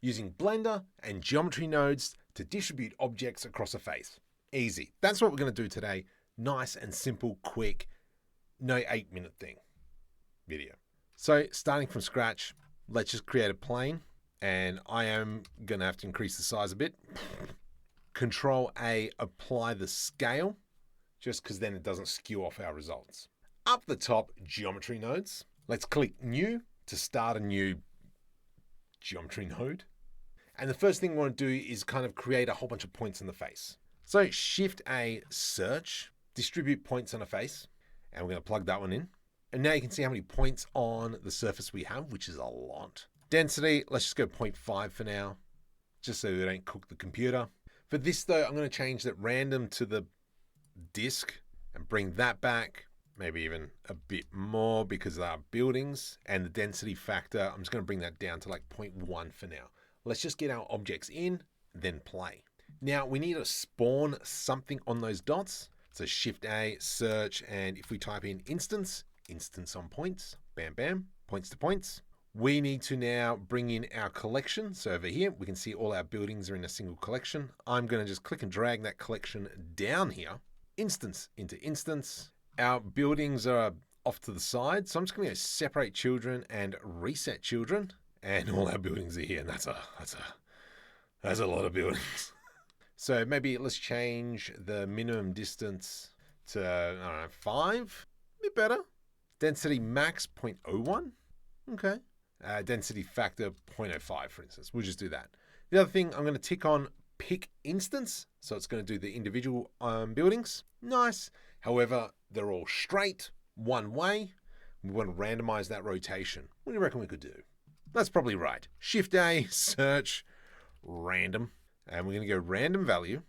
using Blender and geometry nodes to distribute objects across a face. Easy. That's what we're going to do today. Nice and simple, quick, no 8-minute video. So starting from scratch, let's just create a plane, and I am going to have to increase the size a bit. Control A, apply the scale, just because then it doesn't skew off our results. Up the top, geometry nodes. Let's click new to start a new geometry node. And the first thing we want to do is kind of create a whole bunch of points in the face. So Shift A, search, distribute points on a face, and we're going to plug that one in. And now you can see how many points on the surface we have, which is a lot. Density, let's just go 0.5 for now, just so we don't cook the computer. For this though, I'm going to change that random to the disk and bring that back, maybe even a bit more because of our buildings. And the density factor, I'm just going to bring that down to like 0.1 for now. Let's just get our objects in, then play. Now we need to spawn something on those dots. So Shift A, search, and if we type in instance on points, bam, bam, points to points. We need to now bring in our collection. So over here, we can see all our buildings are in a single collection. I'm going to just click and drag that collection down here, instance into instance. Our buildings are off to the side. So I'm just going to go separate children and reset children. And all our buildings are here. And that's a lot of buildings. So maybe let's change the minimum distance to, I don't know, 5, a bit better. Density max 0.01. Okay. Density factor 0.05, for instance. We'll just do that. The other thing, I'm going to tick on pick instance. So it's going to do the individual buildings. Nice. However, they're all straight, one way. We want to randomize that rotation. What do you reckon we could do? That's probably right. Shift A, search, random. And we're going to go random value.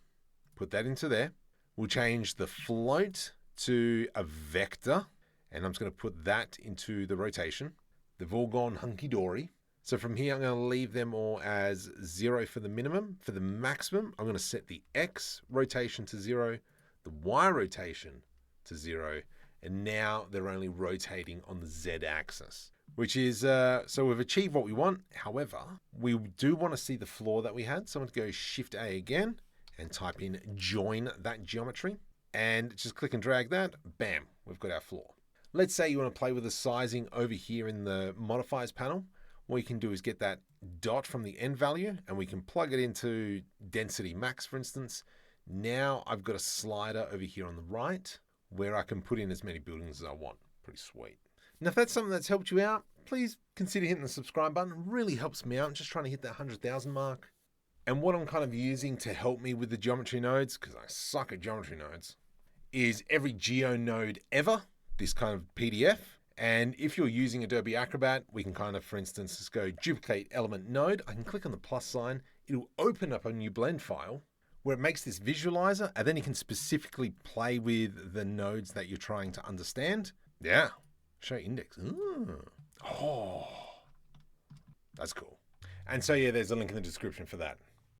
Put that into there. We'll change the float to a vector. And I'm just going to put that into the rotation. They've all gone hunky-dory. So from here, I'm going to leave them all as 0 for the minimum. For the maximum, I'm going to set the X rotation to 0, the Y rotation to 0, and now they're only rotating on the Z axis, which is, so we've achieved what we want. However, we do want to see the floor that we had. So I'm going to go Shift A again and type in join that geometry and just click and drag that. Bam, we've got our floor. Let's say you want to play with the sizing over here in the modifiers panel. What you can do is get that dot from the end value and we can plug it into density max, for instance. Now I've got a slider over here on the right where I can put in as many buildings as I want. Pretty sweet. Now, if that's something that's helped you out, please consider hitting the subscribe button. It really helps me out. I'm just trying to hit that 100,000 mark. And what I'm kind of using to help me with the geometry nodes, because I suck at geometry nodes, is every geo node ever. This kind of PDF. And if you're using Adobe Acrobat, we can kind of, for instance, just go duplicate element node. I can click on the plus sign. It'll open up a new blend file where it makes this visualizer, and then you can specifically play with the nodes that you're trying to understand. Yeah. Show index. Ooh. Oh, that's cool. And so, yeah, there's a link in the description for that.